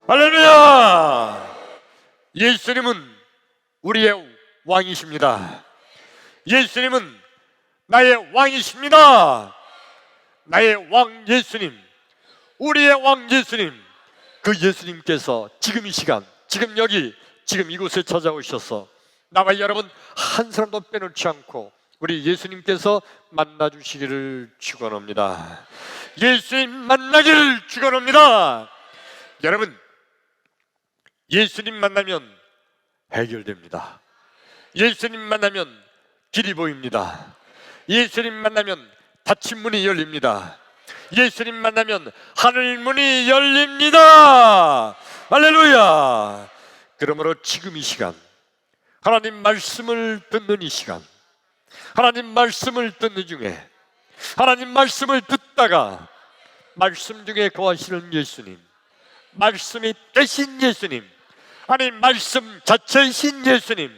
할렐루야! 예수님은 우리의 왕이십니다. 예수님은 나의 왕이십니다. 나의 왕 예수님, 우리의 왕 예수님, 그 예수님께서 지금 이 시간, 지금 여기, 지금 이곳에 찾아오셔서 나와 여러분 한 사람도 빼놓지 않고 우리 예수님께서 만나주시기를 축원합니다. 예수님 만나기를 축원합니다. 여러분, 예수님 만나면 해결됩니다. 예수님 만나면 길이 보입니다. 예수님 만나면 닫힌 문이 열립니다. 예수님 만나면 하늘 문이 열립니다. 할렐루야! 그러므로 지금 이 시간, 하나님 말씀을 듣는 이 시간, 하나님 말씀을 듣는 중에, 하나님 말씀을 듣다가 말씀 중에 거하시는 예수님, 말씀이 되신 예수님, 아니 말씀 자체이신 예수님,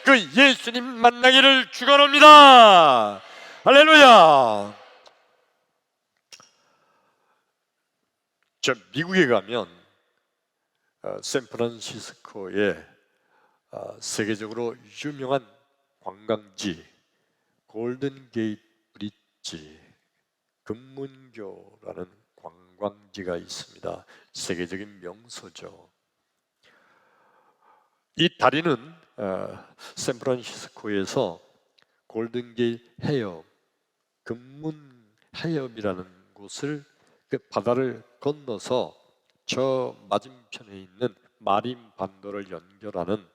그 예수님 만나기를 축원합니다. 할렐루야! 저 미국에 가면 샌프란시스코에 세계적으로 유명한 관광지 골든 게이트 브릿지 금문교라는 관광지가 있습니다. 세계적인 명소죠. 이 다리는 샌프란시스코에서 골든 게이트 해협, 금문 해협이라는 곳을 그 바다를 건너서 저 맞은편에 있는 마린 반도를 연결하는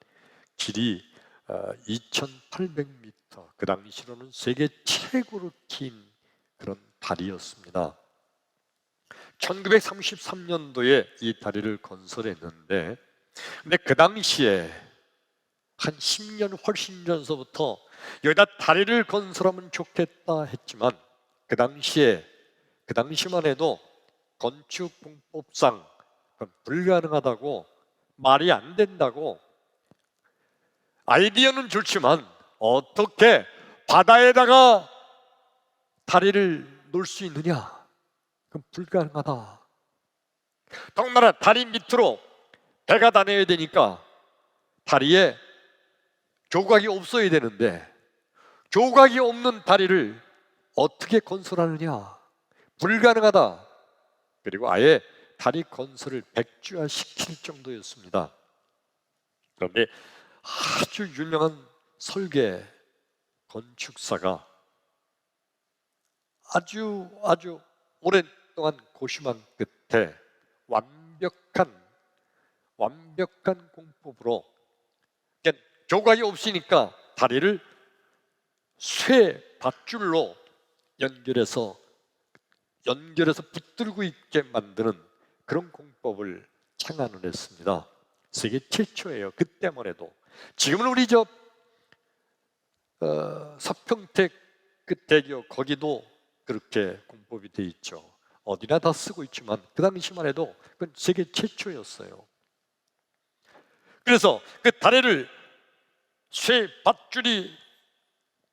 길이 2,800m, 그 당시로는 세계 최고로 긴 그런 다리였습니다. 1933년도에 이 다리를 건설했는데, 근데 그 당시에 한 10년 훨씬 전서부터 여기다 다리를 건설하면 좋겠다 했지만 그 당시만 해도 건축 공법상 불가능하다고, 말이 안 된다고, 아이디어는 좋지만 어떻게 바다에다가 다리를 놓을 수 있느냐? 그건 불가능하다. 더군다나 다리 밑으로 배가 다녀야 되니까 다리에 조각이 없어야 되는데 조각이 없는 다리를 어떻게 건설하느냐? 불가능하다. 그리고 아예 다리 건설을 백지화시킬 정도였습니다. 그런데 아주 유명한 설계 건축사가 아주 오랫동안 고심한 끝에 완벽한 공법으로, 그러니까 조각이 없으니까 다리를 쇠 밧줄로 연결해서 붙들고 있게 만드는 그런 공법을 창안을 했습니다. 세계 최초예요. 그때만 해도. 지금은 우리 서평택 그 대교 거기도 그렇게 공법이 돼 있죠. 어디나 다 쓰고 있지만 그 당시만 해도 그건 세계 최초였어요. 그래서 그 다리를 쇠 밧줄이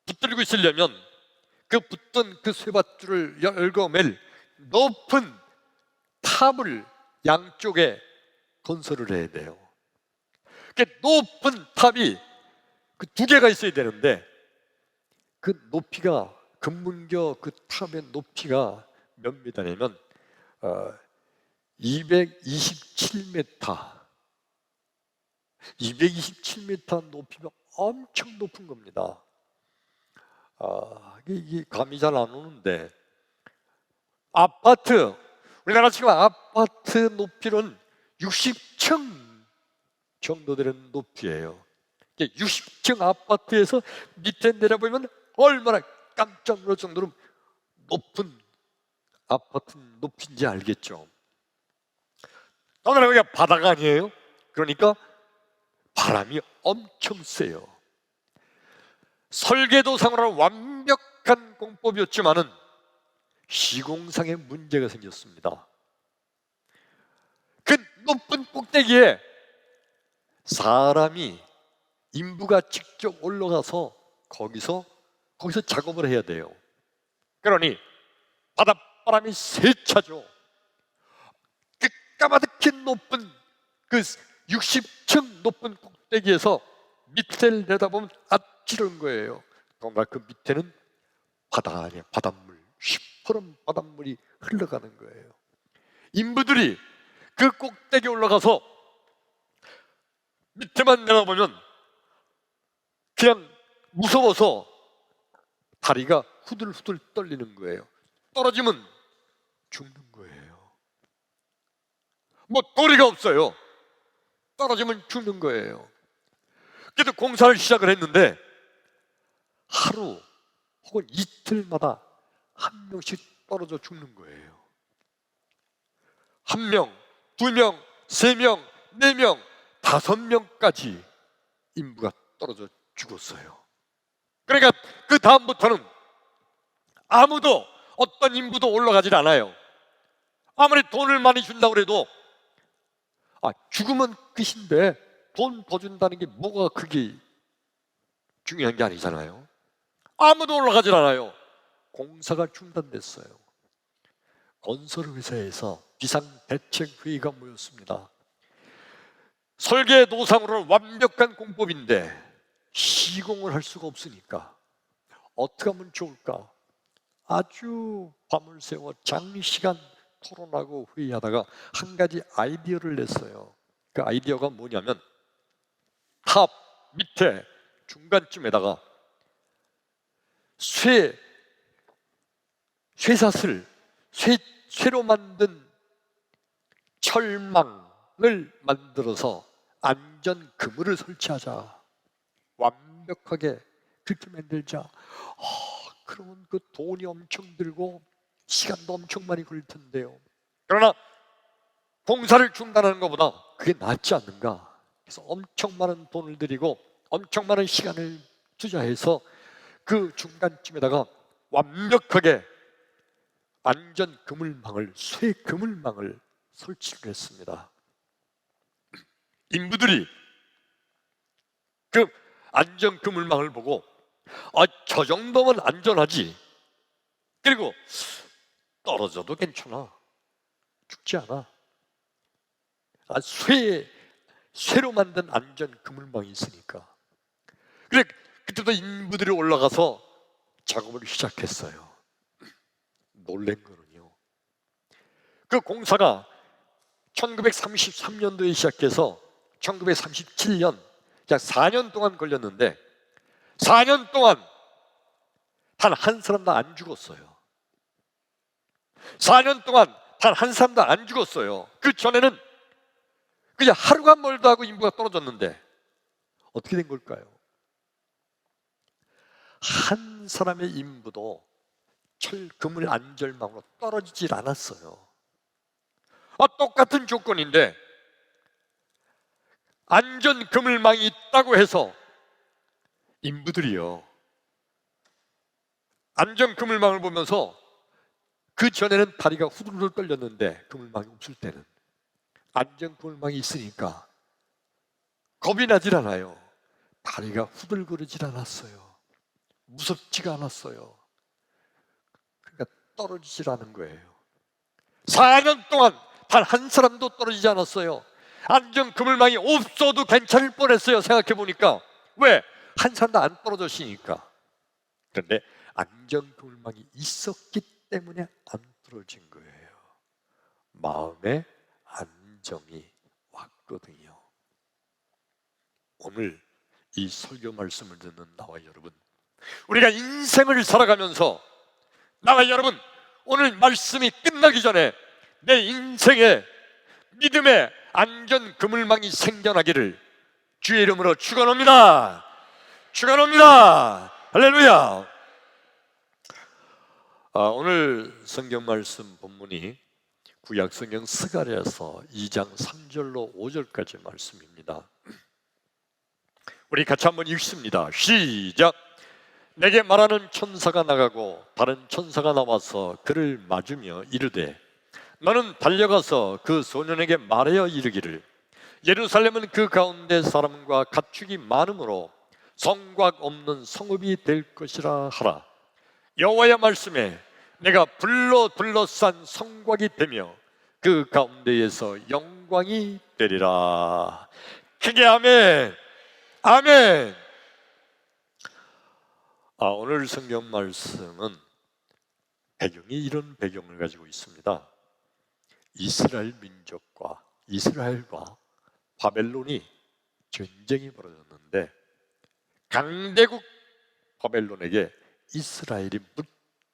붙들고 있으려면 그 붙던 그 쇠밧줄을 열거맬 높은 탑을 양쪽에 건설을 해야 돼요. 그 높은 탑이 그 두 개가 있어야 되는데 그 높이가, 금문교 그 탑의 높이가 몇 미터냐면 227m. 227m 높이면 엄청 높은 겁니다. 이게 감이 잘 안 오는데, 우리나라 지금 아파트 높이는 60층 정도 되는 높이예요. 60층 아파트에서 밑에 내려보면 얼마나 깜짝 놀랄 정도로 높은 아파트 높이인지 알겠죠. 더구나 여기가 바다가 아니에요. 그러니까 바람이 엄청 세요. 설계도상으로는 완벽한 공법이었지만은 시공상에 문제가 생겼습니다. 그 높은 꼭대기에 사람이, 인부가 직접 올라가서 거기서 작업을 해야 돼요. 그러니 바닷바람이 세차죠. 그 까마득히 높은 그 60층 높은 꼭대기에서 밑을 내다보면 아찔한 거예요. 정말 그 밑에는 바다 아니야, 바닷물, 시퍼런 바닷물이 흘러가는 거예요. 인부들이 그 꼭대기에 올라가서 밑에만 내다보면 그냥 무서워서 다리가 후들후들 떨리는 거예요. 떨어지면 죽는 거예요. 뭐 도리가 없어요. 떨어지면 죽는 거예요. 그래도 공사를 시작을 했는데 하루 혹은 이틀마다 한 명씩 떨어져 죽는 거예요. 한 명, 두 명, 세 명, 네 명, 5명까지 인부가 떨어져 죽었어요. 그러니까 그 다음부터는 아무도, 어떤 인부도 올라가질 않아요. 아무리 돈을 많이 준다고 해도 죽으면 끝인데 돈 더 준다는 게 뭐가 그게 중요한 게 아니잖아요. 아무도 올라가질 않아요. 공사가 중단됐어요. 건설회사에서 비상대책회의가 모였습니다. 설계 도상으로는 완벽한 공법인데 시공을 할 수가 없으니까 어떻게 하면 좋을까? 아주 밤을 새워 장시간 토론하고 회의하다가 한 가지 아이디어를 냈어요. 그 아이디어가 뭐냐면 탑 밑에 중간쯤에다가 쇠로 만든 철망을 만들어서 안전 그물을 설치하자. 완벽하게 그렇게 만들자. 그러면 그 돈이 엄청 들고 시간도 엄청 많이 걸릴 텐데요. 그러나 공사를 중단하는 것보다 그게 낫지 않는가? 그래서 엄청 많은 돈을 들이고 엄청 많은 시간을 투자해서 그 중간쯤에다가 완벽하게 안전 그물망을, 쇠 그물망을 설치를 했습니다. 인부들이 그 안전 그물망을 보고 저 정도면 안전하지. 그리고 떨어져도 괜찮아. 죽지 않아. 쇠로 만든 안전 그물망이 있으니까. 그래, 그때도 인부들이 올라가서 작업을 시작했어요. 놀란 거는요, 그 공사가 1933년도에 시작해서 1937년, 약 4년 동안 걸렸는데 4년 동안 단 한 사람도 안 죽었어요. 4년 동안 단 한 사람도 안 죽었어요. 그 전에는 그냥 하루가 멀다 하고 인부가 떨어졌는데 어떻게 된 걸까요? 한 사람의 인부도 그물 안절망으로 떨어지질 않았어요. 똑같은 조건인데 안전 그물망이 있다고 해서 인부들이요, 안전 그물망을 보면서 그 전에는 다리가 후들후들 떨렸는데 그물망이 없을 때는 안전 그물망이 있으니까 겁이 나질 않아요. 다리가 후들거리질 않았어요. 무섭지가 않았어요. 그러니까 떨어지질 않은 거예요. 4년 동안 단 한 사람도 떨어지지 않았어요. 안전 그물망이 없어도 괜찮을 뻔했어요. 생각해 보니까. 왜? 한 사람도 안 떨어졌으니까. 그런데 안전 그물망이 있었기 때문에 안 떨어진 거예요. 마음에 안정이 왔거든요. 오늘 이 설교 말씀을 듣는 나와 여러분, 우리가 인생을 살아가면서 나와 여러분, 오늘 말씀이 끝나기 전에 내 인생에 믿음의 안전 그물망이 생겨나기를 주의 이름으로 축원합니다. 축원합니다. 할렐루야. 오늘 성경 말씀 본문이 구약 성경 스가랴서 2장 3절로 5절까지 말씀입니다. 우리 같이 한번 읽습니다. 시작. 내게 말하는 천사가 나가고 다른 천사가 나와서 그를 맞으며 이르되 너는 달려가서 그 소년에게 말하여 이르기를 예루살렘은 그 가운데 사람과 가축이 많으므로 성곽 없는 성읍이 될 것이라 하라. 여호와의 말씀에 내가 불러 둘러싼 성곽이 되며 그 가운데에서 영광이 되리라. 크게 아멘. 아멘. 오늘 성경 말씀은 배경이 이런 배경을 가지고 있습니다. 이스라엘 민족과 이스라엘과 바벨론이 전쟁이 벌어졌는데 강대국 바벨론에게 이스라엘이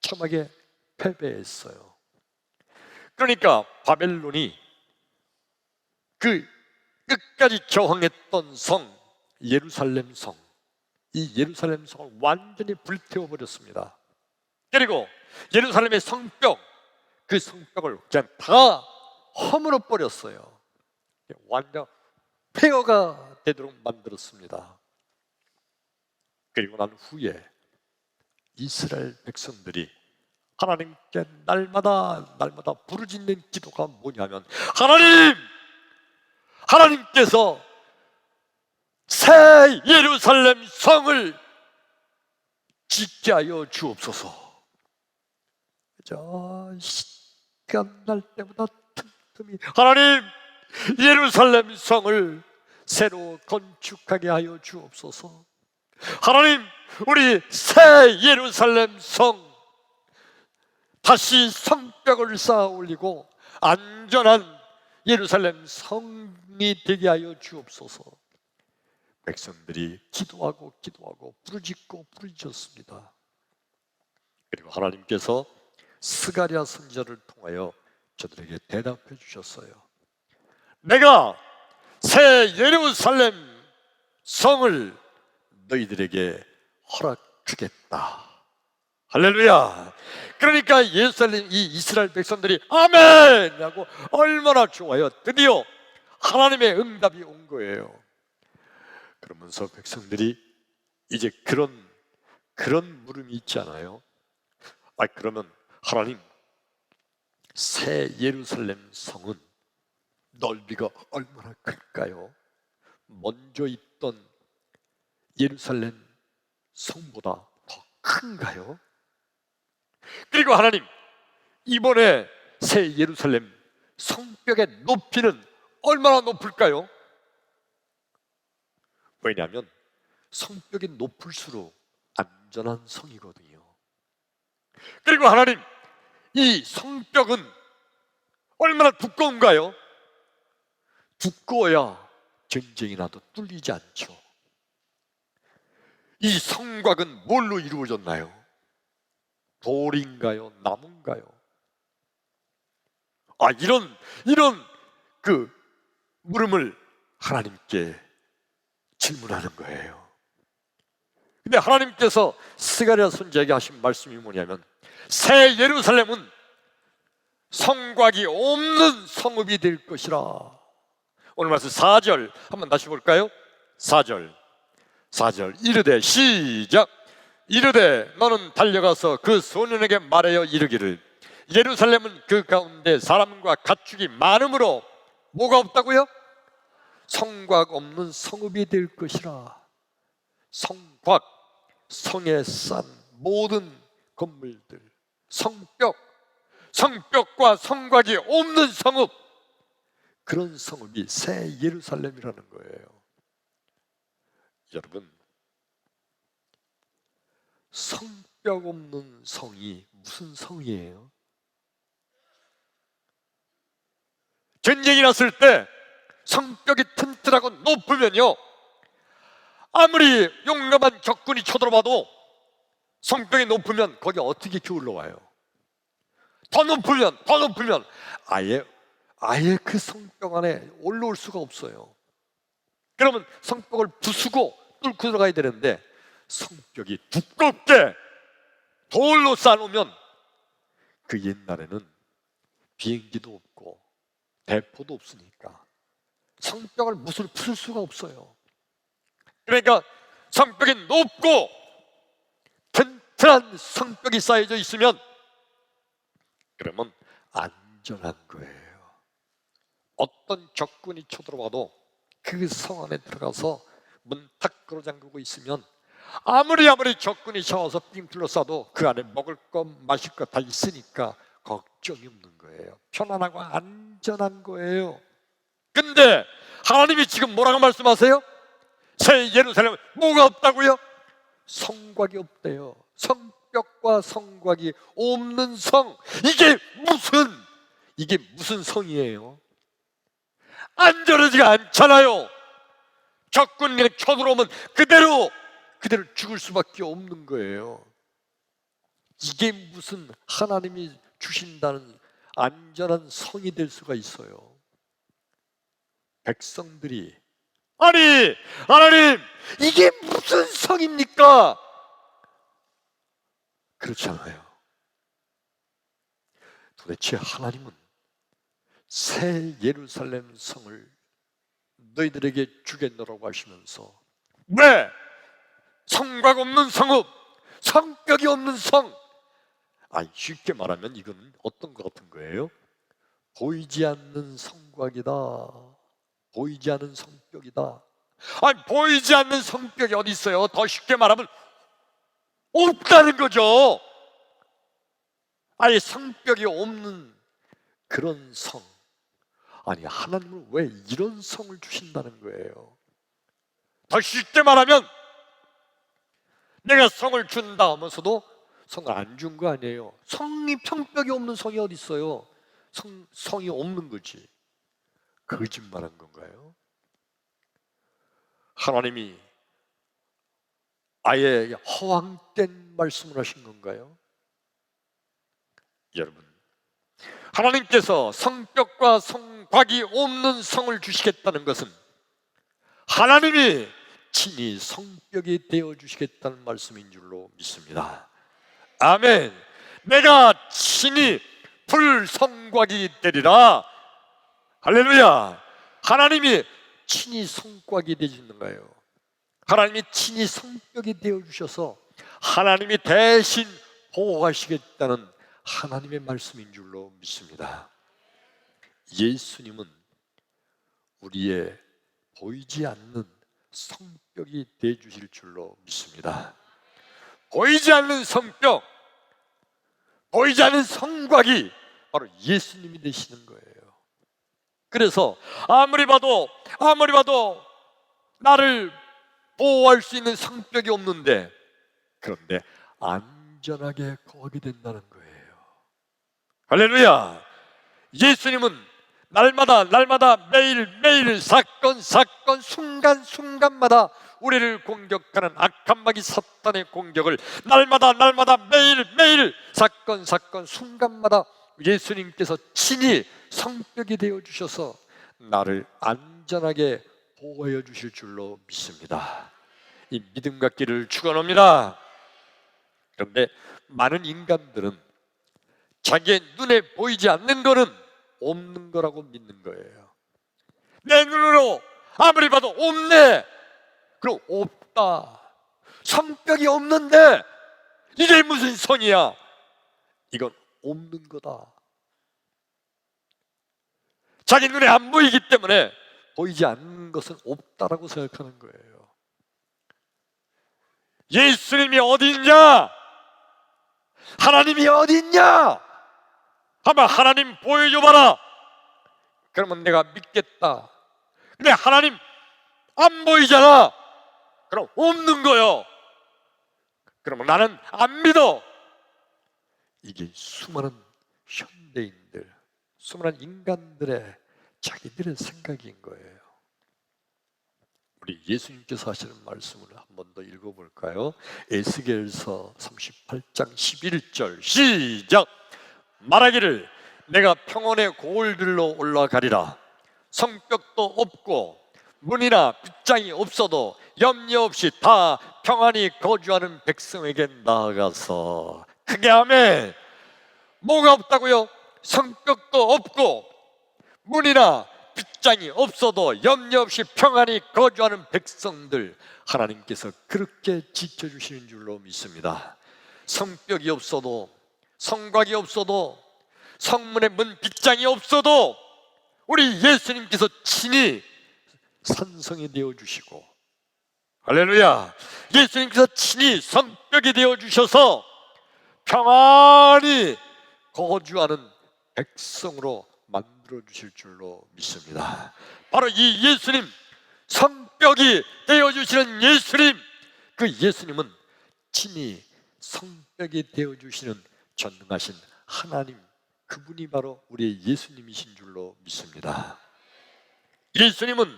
무참하게 패배했어요. 그러니까 바벨론이 그 끝까지 저항했던 성 예루살렘 성, 이 예루살렘 성을 완전히 불태워버렸습니다. 그리고 예루살렘의 성벽, 그 성벽을 그냥 다 허물어 버렸어요. 완전 폐허가 되도록 만들었습니다. 그리고 난 후에 이스라엘 백성들이 하나님께 날마다 부르짖는 기도가 뭐냐면, 하나님께서 새 예루살렘 성을 짓게 하여 주옵소서. 시간 날 때마다 틈틈이 하나님, 예루살렘 성을 새로 건축하게 하여 주옵소서. 하나님, 우리 새 예루살렘 성 다시 성벽을 쌓아 올리고 안전한 예루살렘 성이 되게 하여 주옵소서. 백성들이 기도하고 부르짖고 부르짖었습니다. 그리고 하나님께서 스가랴 선지자를 통하여 저들에게 대답해 주셨어요. 내가 새 예루살렘 성을 너희들에게 허락하겠다. 할렐루야. 그러니까 이 이스라엘 백성들이 아멘 하고 얼마나 좋아요. 드디어 하나님의 응답이 온 거예요. 그러면서 백성들이 이제 그런 물음이 있잖아요. 그러면 하나님, 새 예루살렘 성은 넓이가 얼마나 클까요? 먼저 있던 예루살렘 성보다 더 큰가요? 그리고 하나님, 이번에 새 예루살렘 성벽의 높이는 얼마나 높을까요? 왜냐하면 성벽이 높을수록 안전한 성이거든요. 그리고 하나님, 이 성벽은 얼마나 두꺼운가요? 두꺼워야 전쟁이 나도 뚫리지 않죠. 이 성곽은 뭘로 이루어졌나요? 돌인가요? 나무인가요? 이런 그 물음을 하나님께 질문하는 거예요. 근데 하나님께서 스가랴 선지자에게 하신 말씀이 뭐냐면, 새 예루살렘은 성곽이 없는 성읍이 될 것이라. 오늘 말씀 4절 한번 다시 볼까요? 4절 이르되, 시작. 이르되 너는 달려가서 그 소년에게 말하여 이르기를, 예루살렘은 그 가운데 사람과 가축이 많으므로 뭐가 없다고요? 성곽 없는 성읍이 될 것이라. 성곽, 성에 싼 모든 건물들, 성벽과 성곽이 없는 성읍, 그런 성읍이 새 예루살렘이라는 거예요. 여러분, 성벽 없는 성이 무슨 성이에요? 전쟁이 났을 때 성벽이 튼튼하고 높으면요, 아무리 용감한 적군이 쳐들어와도 성벽이 높으면 거기 어떻게 기울러 와요? 더 높으면 아예 그 성벽 안에 올라올 수가 없어요. 그러면 성벽을 부수고 뚫고 들어가야 되는데, 성벽이 두껍게 돌로 쌓아놓으면 그 옛날에는 비행기도 없고 대포도 없으니까 성벽을 무술 부술 수가 없어요. 그러니까 성벽이 높고 튼튼한 성벽이 쌓여져 있으면 그러면 안전한 거예요. 어떤 적군이 쳐들어와도 그 성 안에 들어가서 문 탁 끌어 잠그고 있으면 아무리 적군이 샤워서 삥 둘러싸도 그 안에 먹을 것 마실 것 다 있으니까 걱정이 없는 거예요. 편안하고 안전한 거예요. 근데 하나님이 지금 뭐라고 말씀하세요? 새 예루살렘 뭐가 없다고요? 성곽이 없대요. 성벽과 성곽이 없는 성. 이게 무슨 성이에요? 안전하지가 않잖아요. 적군이 쳐들어오면 그대로 죽을 수밖에 없는 거예요. 이게 무슨 하나님이 주신다는 안전한 성이 될 수가 있어요. 백성들이 아니 하나님 이게 무슨 성입니까? 그렇잖아요. 도대체 하나님은 새 예루살렘 성을 너희들에게 주겠노라고 하시면서 왜 성곽 없는 성읍, 성벽이 없는 성, 쉽게 말하면 이건 어떤 것 같은 거예요? 보이지 않는 성곽이다, 보이지 않는 성벽이다. 보이지 않는 성벽이 어디 있어요? 더 쉽게 말하면 없다는 거죠. 성벽이 없는 그런 성. 하나님은 왜 이런 성을 주신다는 거예요? 더 쉽게 말하면 내가 성을 준다 하면서도 성을 안 준 거 아니에요. 성벽이 없는 성이 어디 있어요? 성이 없는 거지. 거짓말한 건가요? 하나님이 아예 허황된 말씀을 하신 건가요? 여러분, 하나님께서 성벽과 성곽이 없는 성을 주시겠다는 것은 하나님이 친히 성벽이 되어 주시겠다는 말씀인 줄로 믿습니다. 아멘. 내가 친히 불성곽이 되리라. 할렐루야. 하나님이 친히 성곽이 되시는 거예요. 하나님이 친히 성벽이 되어 주셔서 하나님이 대신 보호하시겠다는 하나님의 말씀인 줄로 믿습니다. 예수님은 우리의 보이지 않는 성벽이 되어 주실 줄로 믿습니다. 보이지 않는 성벽, 보이지 않는 성곽이 바로 예수님이 되시는 거예요. 그래서 아무리 봐도 나를 보호할 수 있는 성벽이 없는데, 그런데 안전하게 거하게 된다는 거예요. 할렐루야. 예수님은 날마다 매일 사건 순간마다 우리를 공격하는 악한 마귀 사탄의 공격을 날마다 매일 사건 순간마다 예수님께서 친히 성벽이 되어 주셔서 나를 안전하게 보호해 주실 줄로 믿습니다. 이 믿음 갖기를 축원합니다. 그런데 많은 인간들은 자기의 눈에 보이지 않는 거는 없는 거라고 믿는 거예요. 내 눈으로 아무리 봐도 없네. 그럼 없다. 성벽이 없는데 이게 무슨 성이야? 이건 없는 거다. 자기 눈에 안 보이기 때문에 보이지 않는 것은 없다라고 생각하는 거예요. 예수님이 어디 있냐? 하나님이 어디 있냐? 한번 하나님 보여줘봐라. 그러면 내가 믿겠다. 근데 하나님 안 보이잖아. 그럼 없는 거요. 그러면 나는 안 믿어. 이게 수많은 현대인들, 수많은 인간들의 자기들의 생각인 거예요. 우리 예수님께서 하시는 말씀을 한 번 더 읽어볼까요? 에스겔서 38장 11절 시작. 말하기를 내가 평원의 고을들로 올라가리라. 성벽도 없고 문이나 빗장이 없어도 염려 없이 다 평안히 거주하는 백성에게 나아가서. 크게 아멘. 뭐가 없다고요? 성벽도 없고 문이나 빗장이 없어도 염려 없이 평안히 거주하는 백성들, 하나님께서 그렇게 지켜주시는 줄로 믿습니다. 성벽이 없어도, 성곽이 없어도, 성문의 문 빗장이 없어도 우리 예수님께서 친히 산성이 되어주시고, 할렐루야, 예수님께서 친히 성벽이 되어주셔서 평안히 거주하는 백성으로 만들어 주실 줄로 믿습니다. 바로 이 예수님, 성벽이 되어 주시는 예수님, 그 예수님은 친히 성벽이 되어 주시는 전능하신 하나님, 그분이 바로 우리의 예수님이신 줄로 믿습니다. 예수님은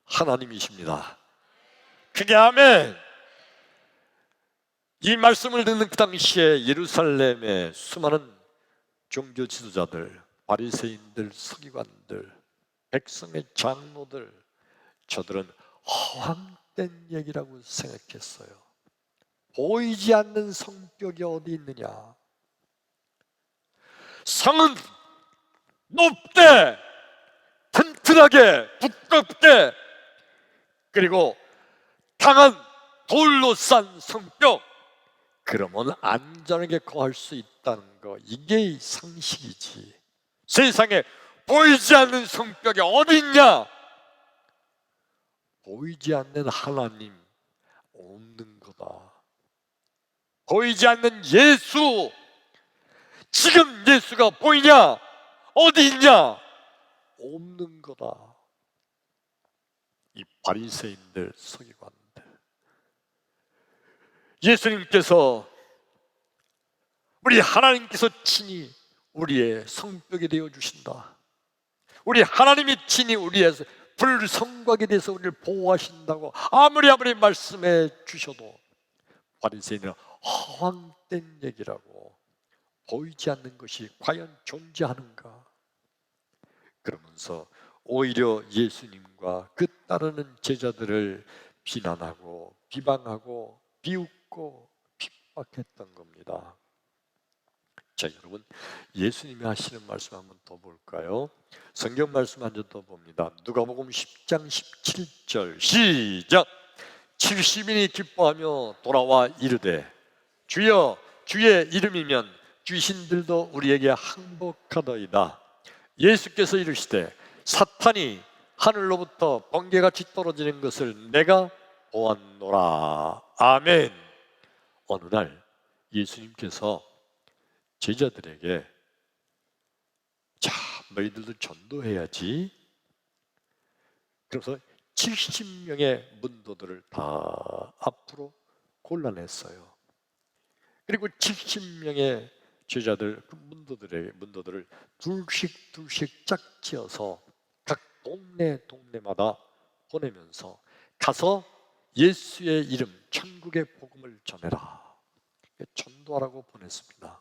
하나님이십니다. 그게 아멘. 이 말씀을 듣는 그 당시에 예루살렘의 수많은 종교 지도자들, 바리새인들, 서기관들, 백성의 장로들, 저들은 허황된 얘기라고 생각했어요. 보이지 않는 성벽이 어디 있느냐? 성은 높되 튼튼하게 두껍게, 그리고 강한 돌로 싼 성벽, 그러면 안전하게 거할 수 있다는 거, 이게 상식이지. 세상에 보이지 않는 성벽이 어디 있냐? 보이지 않는 하나님 없는 거다. 보이지 않는 예수, 지금 예수가 보이냐? 어디 있냐? 없는 거다. 이 바리새인들, 서기관들, 예수님께서, 우리 하나님께서 친히 우리의 성벽이 되어 주신다. 우리 하나님이 친히 우리의 불성곽에 대해서 우리를 보호하신다고 아무리 말씀해 주셔도 바리새인은 허황된 얘기라고, 보이지 않는 것이 과연 존재하는가? 그러면서 오히려 예수님과 그 따르는 제자들을 비난하고 비방하고 비웃고 핍박했던 겁니다. 자, 여러분, 예수님이 하시는 말씀 한번 더 볼까요? 성경 말씀 한 번 더 봅니다. 누가복음 10장 17절 시작. 70인이 기뻐하며 돌아와 이르되 주여, 주의 이름이면 귀신들도 우리에게 항복하더이다. 예수께서 이르시되 사탄이 하늘로부터 번개같이 떨어지는 것을 내가 보았노라. 아멘. 어느 날 예수님께서 제자들에게, 자, 너희들도 전도해야지. 그래서 70명의 문도들을 다 앞으로 골라냈어요. 그리고 70명의 제자들, 그 문도들을 둘씩 짝지어서 각 동네마다 보내면서 가서 예수의 이름, 천국의 복음을 전해라, 전도하라고 보냈습니다.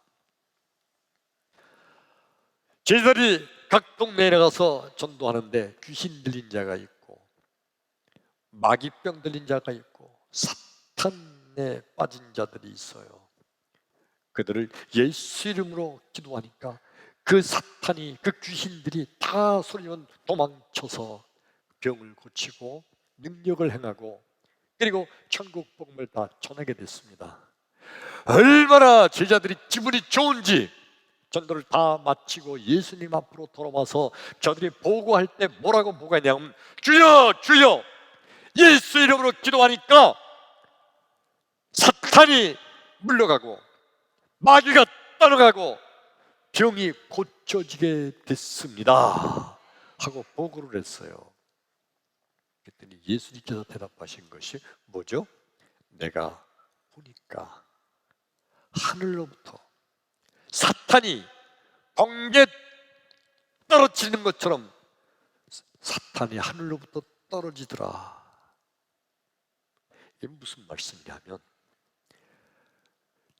제자들이 각 동네에 나가서 전도하는데 귀신 들린 자가 있고 마귀병 들린 자가 있고 사탄에 빠진 자들이 있어요. 그들을 예수 이름으로 기도하니까 그 사탄이, 그 귀신들이 다 소리면 도망쳐서 병을 고치고 능력을 행하고, 그리고 천국 복음을 다 전하게 됐습니다. 얼마나 제자들이 기분이 좋은지, 전도를 다 마치고 예수님 앞으로 돌아와서 저들이 보고할 때 뭐라고 보고했냐면, 주여, 주여, 예수 이름으로 기도하니까 사탄이 물러가고 마귀가 떠나가고 병이 고쳐지게 됐습니다 하고 보고를 했어요. 그랬더니 예수님께서 대답하신 것이 뭐죠? 내가 보니까 하늘로부터 사탄이 번개 떨어지는 것처럼 사탄이 하늘로부터 떨어지더라. 이게 무슨 말씀이냐면,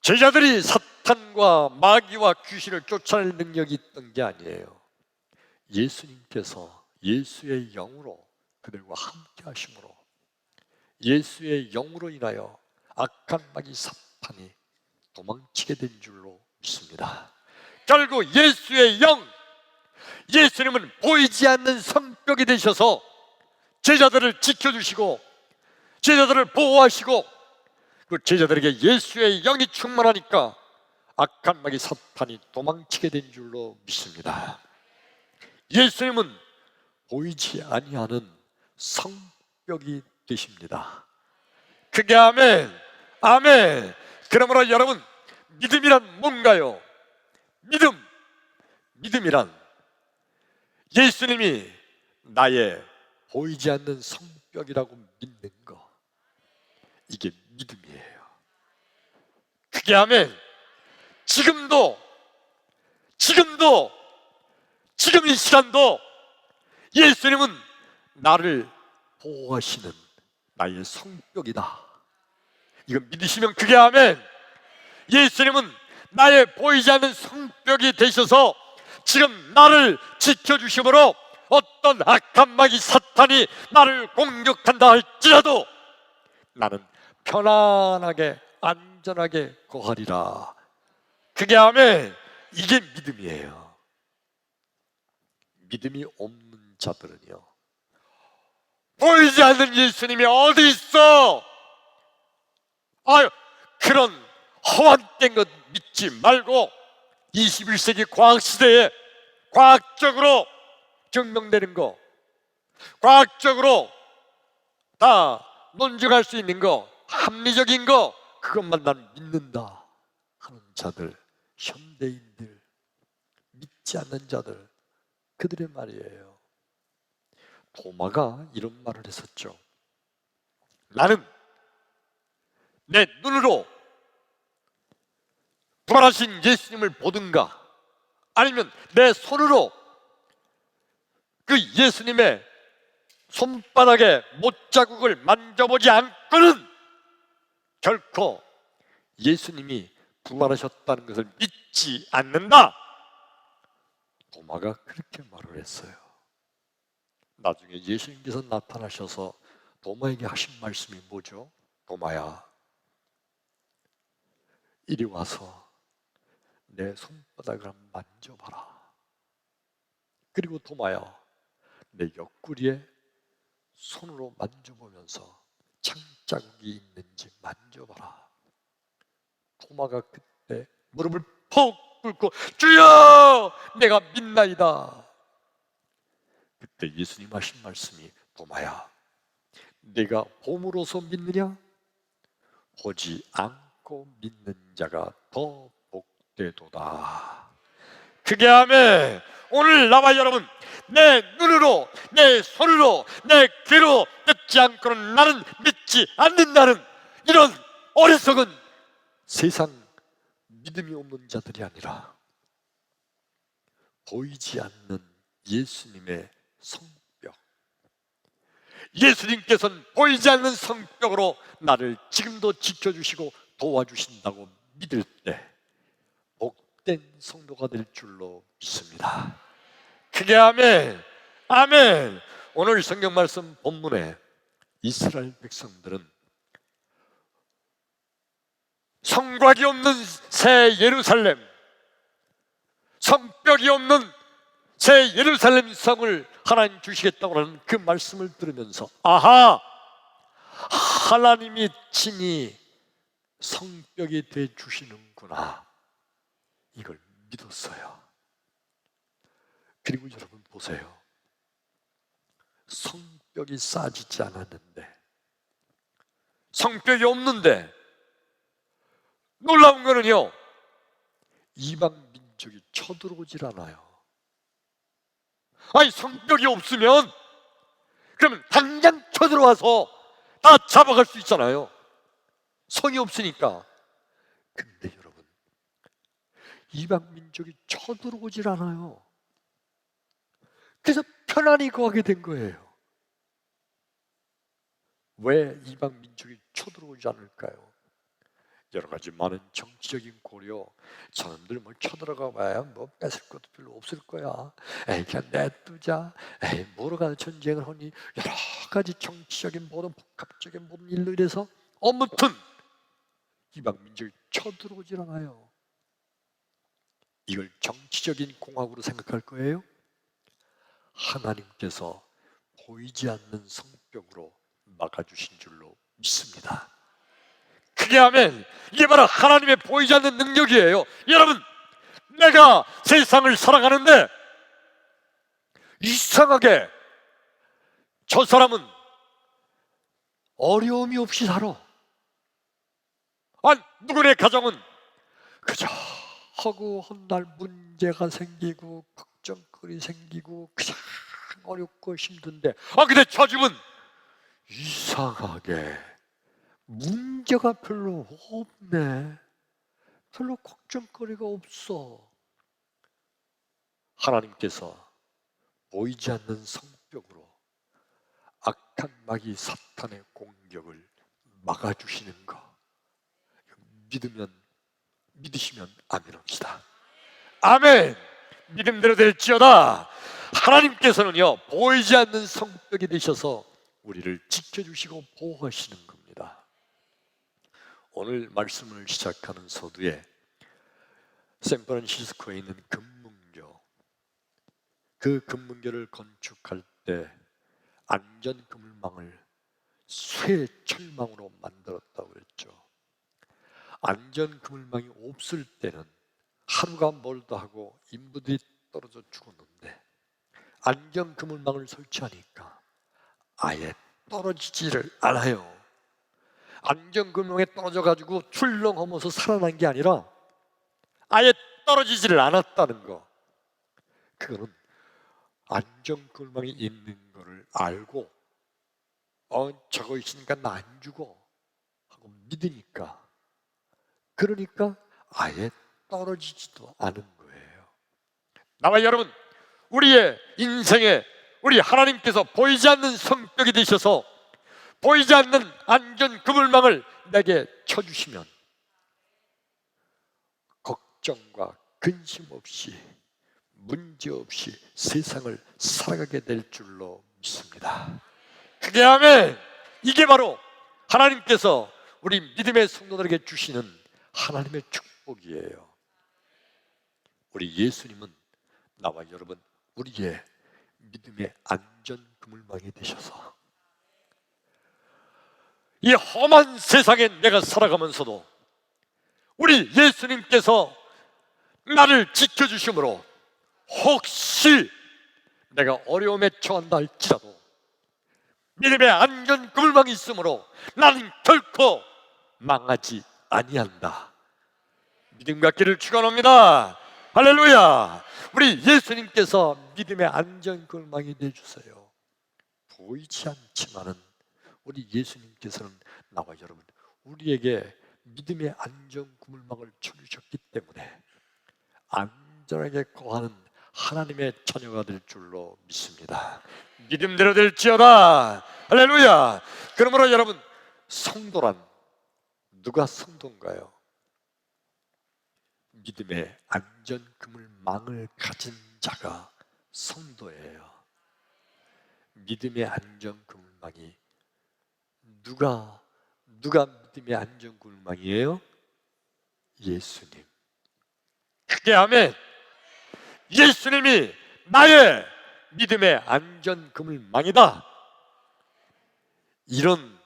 제자들이 사탄과 마귀와 귀신을 쫓아낼 능력이 있던 게 아니에요. 예수님께서 예수의 영으로 그들과 함께 하심으로, 예수의 영으로 인하여 악한 마귀 사탄이 도망치게 된 줄로 믿습니다. 결국 예수의 영, 예수님은 보이지 않는 성벽이 되셔서 제자들을 지켜주시고 제자들을 보호하시고, 그 제자들에게 예수의 영이 충만하니까 악한 마귀 사탄이 도망치게 된 줄로 믿습니다. 예수님은 보이지 아니하는 성벽이 되십니다. 그게 아멘, 아멘. 그러므로 여러분, 믿음이란 뭔가요? 믿음이란 예수님이 나의 보이지 않는 성벽이라고 믿는 거, 이게 믿음이에요. 그게 아멘. 지금도 지금 이 시간도 예수님은 나를 보호하시는 나의 성벽이다. 이거 믿으시면 그게 아멘. 예수님은 나의 보이지 않는 성벽이 되셔서 지금 나를 지켜주심으로 어떤 악한 마귀 사탄이 나를 공격한다 할지라도 나는 편안하게 안전하게 거하리라. 그게 아멘. 이게 믿음이에요. 믿음이 없는 자들은요, 보이지 않는 예수님이 어디 있어? 아유, 그런 허황된 것 믿지 말고 21세기 과학시대에 과학적으로 증명되는 거, 과학적으로 다 논증할 수 있는 거, 합리적인 거, 그것만 나는 믿는다 하는 자들, 현대인들, 믿지 않는 자들, 그들의 말이에요. 도마가 이런 말을 했었죠. 나는 내 눈으로 부활하신 예수님을 보든가 아니면 내 손으로 그 예수님의 손바닥에 못자국을 만져보지 않고는 결코 예수님이 부활하셨다는 것을 믿지 않는다. 도마가 그렇게 말을 했어요. 나중에 예수님께서 나타나셔서 도마에게 하신 말씀이 뭐죠? 도마야, 이리 와서 내 손바닥을 만져봐라. 그리고 도마야, 내 옆구리에 손으로 만져보면서 창자국이 있는지 만져봐라. 도마가 그때 무릎을 푹 꿇고 주여, 내가 믿나이다. 그때 예수님 하신 말씀이, 도마야, 내가 봄으로서 믿느냐? 보지 않고 믿는 자가 더 복되도다. 그게 아멘. 오늘 나와 여러분, 내 눈으로, 내 손으로, 내 귀로 듣지 않고는 나는 믿지 않는다는 이런 어리석은 세상 믿음이 없는 자들이 아니라 보이지 않는 예수님의 성벽, 예수님께서는 보이지 않는 성벽으로 나를 지금도 지켜주시고 도와주신다고 믿을 때 복된 성도가 될 줄로 믿습니다. 그게 아멘. 아멘. 오늘 성경 말씀 본문에 이스라엘 백성들은 성곽이 없는 새 예루살렘, 성벽이 없는 새 예루살렘 성을 하나님 주시겠다고 하는 그 말씀을 들으면서, 아하, 하나님이 친히 성벽이 돼 주시는구나, 이걸 믿었어요. 그리고 여러분 보세요. 성벽이 쌓아지지 않았는데, 성벽이 없는데 놀라운 거는요, 이방 민족이 쳐들어오질 않아요. 아니, 성벽이 없으면 그러면 당장 쳐들어와서 다 잡아갈 수 있잖아요. 성이 없으니까. 근데 여러분, 이방 민족이 쳐들어오질 않아요. 그래서 편안히 거하게 된 거예요. 왜 이방 민족이 쳐들어오지 않을까요? 여러 가지 많은 정치적인 고려, 사람들 뭐 쳐들어가 봐야 뭐 뺏을 것도 별로 없을 거야. 에이, 그냥 냅두자. 에이, 뭐로 가서 전쟁을 하니, 여러 가지 정치적인 모든 복합적인 모든 일로 인해서 아무튼 이방 민족이 쳐들어오질 않아요. 이걸 정치적인 공학으로 생각할 거예요? 하나님께서 보이지 않는 성벽으로 막아주신 줄로 믿습니다. 그게 아멘. 이게 바로 하나님의 보이지 않는 능력이에요. 여러분, 내가 세상을 살아가는데 이상하게 저 사람은 어려움이 없이 살아. 아니, 누구네 가정은 그저 허구한 날 문제가 생기고 걱정거리 생기고 그냥 어렵고 힘든데, 근데 저 집은 이상하게 문제가 별로 없네. 별로 걱정거리가 없어. 하나님께서 보이지 않는 성벽으로 악한 마귀 사탄의 공격을 막아주시는 거 믿으시면 아멘합시다. 아멘. 믿음대로 될지어다. 하나님께서는요, 보이지 않는 성벽이 되셔서 우리를 지켜주시고 보호하시는 겁니다. 오늘 말씀을 시작하는 서두에 샌프란시스코에 있는 금문교, 그 금문교를 건축할 때 안전 그물망을 쇠철망으로 만들었다고 그랬죠. 안전 그물망이 없을 때는 하루가 멀다 하고 인부들이 떨어져 죽었는데, 안전 그물망을 설치하니까 아예 떨어지지를 않아요. 안전 그물망에 떨어져 가지고 출렁하면서 살아난 게 아니라 아예 떨어지지를 않았다는 거. 그거는 안전 그물망이 있는 거를 알고 저거 있으니까 나 안 죽어 하고 믿으니까, 그러니까 아예 떨어지지도 않은 거예요. 나와 여러분, 우리의 인생에 우리 하나님께서 보이지 않는 성벽이 되셔서 보이지 않는 안전 그물망을 내게 쳐주시면 걱정과 근심 없이 문제 없이 세상을 살아가게 될 줄로 믿습니다. 그게 아멘. 이게 바로 하나님께서 우리 믿음의 성도들에게 주시는 하나님의 축복이에요. 우리 예수님은 나와 여러분, 우리의 믿음의 안전 그물망이 되셔서 이 험한 세상에 내가 살아가면서도 우리 예수님께서 나를 지켜주심으로 혹시 내가 어려움에 처한다 할지라도 믿음의 안전 그물망이 있으므로 나는 결코 망하지 아니한다. 믿음 갖기를 축원합니다. 할렐루야. 우리 예수님께서 믿음의 안전 그물망이 되주세요. 보이지 않지만은 우리 예수님께서는 나와 여러분, 우리에게 믿음의 안전 그물망을 쳐주셨기 때문에 안전하게 거하는 하나님의 자녀가 될 줄로 믿습니다. 믿음대로 될지어다. 할렐루야. 그러므로 여러분, 성도란 누가 성도인가요? 믿음의 안전 그물망을 가진 자가 성도예요. 믿음의 안전 그물망이 누가 믿음의 안전 그물망이에요? 예수님. 그게 아멘. 예수님이 나의 믿음의 안전 그물망이다. 이런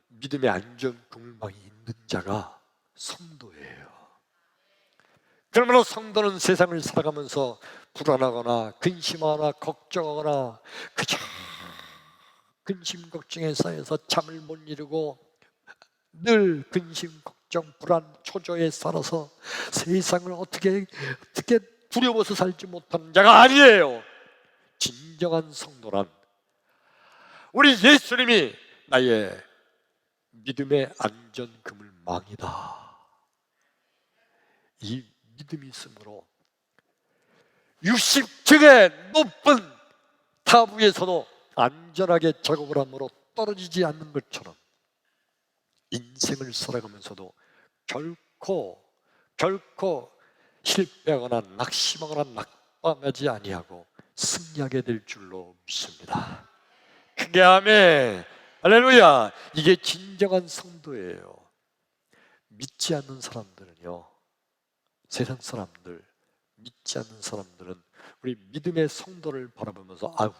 믿음의 안전 그물망이 있는 자가 성도예요. 그러므로 성도는 세상을 살아가면서 불안하거나 근심하거나 걱정하거나 그저 근심 걱정에 쌓여서 잠을 못 이루고 늘 근심 걱정 불안 초조에 살아서 세상을 어떻게 두려워서 살지 못하는 자가 아니에요. 진정한 성도란 우리 예수님이 나의 믿음의 안전 그물망이다. 이 믿음이 있으므로 60층의 높은 탑 위에서도 안전하게 작업을 함으로 떨어지지 않는 것처럼 인생을 살아가면서도 결코 실패하거나 낙심하거나 낙담하지 아니하고 승리하게 될 줄로 믿습니다. 그게 아멘. 할렐루야. 이게 진정한 성도예요. 믿지 않는 사람들은요, 세상 사람들, 믿지 않는 사람들은 우리 믿음의 성도를 바라보면서 아유,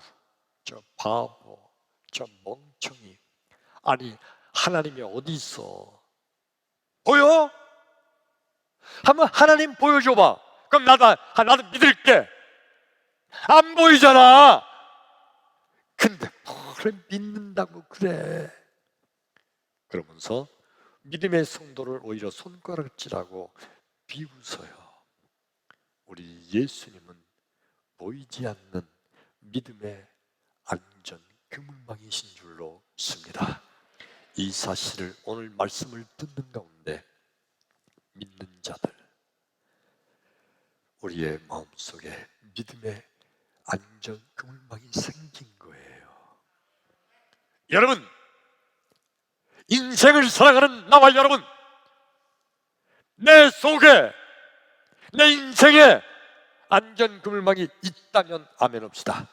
저 바보, 저 멍청이, 아니 하나님이 어디 있어? 보여? 한번 하나님 보여줘봐. 그럼 나도 믿을게. 안 보이잖아. 근데 뭘 믿는다고 그래? 그러면서 믿음의 성도를 오히려 손가락질하고 비웃어요. 우리 예수님은 보이지 않는 믿음의 안전 그물망이신 줄로 믿습니다. 이 사실을 오늘 말씀을 듣는 가운데 믿는 자들, 우리의 마음속에 믿음의 안전 그물망이 생긴 거예요. 여러분, 인생을 살아가는 나와 여러분, 내 속에, 내 인생에 안전 그물망이 있다면 아멘 합시다.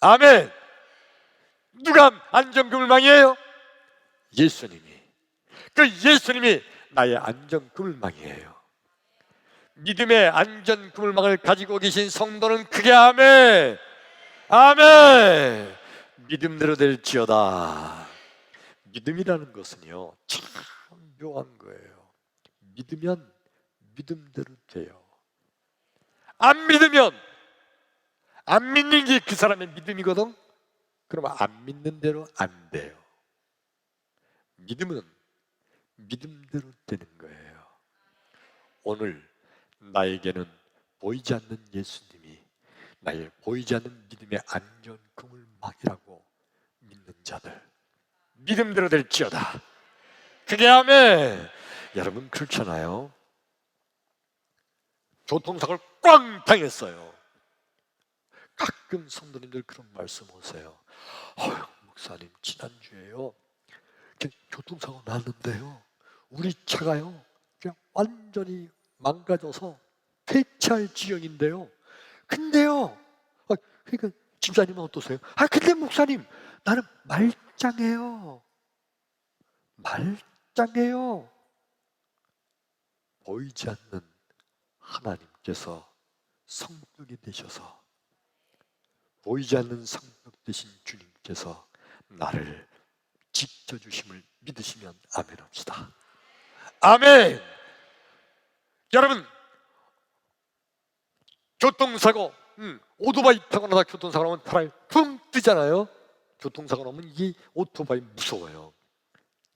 아멘. 누가 안전 그물망이에요? 예수님이. 그 예수님이 나의 안전 그물망이에요. 믿음의 안전 그물망을 가지고 계신 성도는 크게 아멘. 아멘. 믿음대로 될지어다. 믿음이라는 것은요, 참 묘한 거예요. 믿으면 믿음대로 돼요. 안 믿으면, 안 믿는 게 그 사람의 믿음이거든. 그러면 안 믿는 대로 안 돼요. 믿음은 믿음대로 되는 거예요. 오늘 나에게는 보이지 않는 예수님이 나의 보이지 않는 믿음의 안전 그물망이라고 믿는 자들, 믿음대로 될지어다. 그게 아멘. 여러분, 그렇잖아요. 교통사고를 꽝 당했어요. 가끔 성도님들 그런 말씀 오세요. 목사님, 지난주에요 교통사고 났는데요, 우리 차가요 그냥 완전히 망가져서 폐차할 지경인데요. 근데요, 그러니까 집사님은 어떠세요? 근데 목사님, 나는 말짱해요. 말짱해요. 보이지 않는 하나님께서 성벽이 되셔서, 보이지 않는 성벽 되신 주님께서 나를 지켜주심을 믿으시면 아멘 합시다. 아멘. 여러분, 교통사고, 오토바이 타고 나다 교통사고 나면 사람이 붕 뜨잖아요. 교통사고 나면 이 오토바이 무서워요.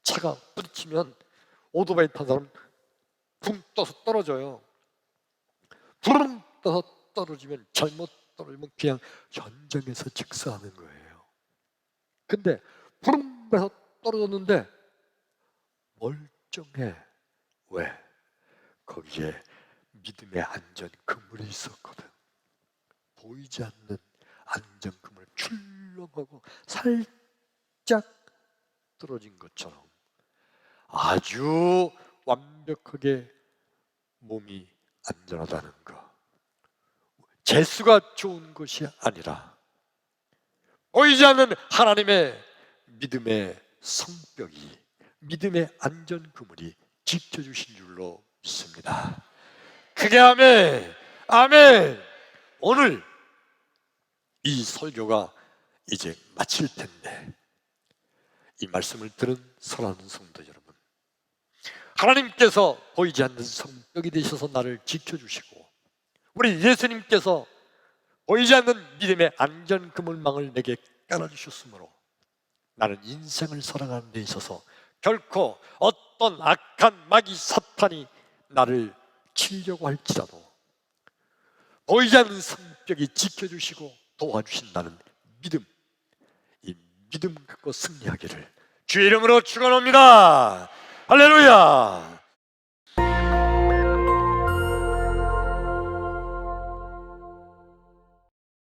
차가 부딪히면 오토바이 탄 사람 붕 떠서 떨어져요. 붕 떠서 떨어지면, 잘못 떨어지면 그냥 현장에서 즉사하는 거예요. 근데 붕 해서 떨어졌는데 멀쩡해. 왜? 거기에 믿음의 안전 그물이 있었거든. 보이지 않는 안전 그물, 출렁하고 살짝 떨어진 것처럼 아주 완벽하게 몸이 안전하다는 것. 재수가 좋은 것이 아니라 보이지 않는 하나님의 믿음의 성벽이, 믿음의 안전 그물이 지켜주신 줄로 믿습니다. 크게 아멘. 아멘. 오늘 이 설교가 이제 마칠 텐데, 이 말씀을 들은 사랑하는 성도 여러분, 하나님께서 보이지 않는 성벽이 되셔서 나를 지켜주시고, 우리 예수님께서 보이지 않는 믿음의 안전 그물망을 내게 깔아주셨으므로 나는 인생을 살아가는 데 있어서 결코 어떤 악한 마귀 사탄이 나를 치려고 할지라도 보이지 않는 성벽이 지켜주시고 도와주신다는 믿음, 이 믿음 갖고 승리하기를 주의 이름으로 축원합니다. 할렐루야.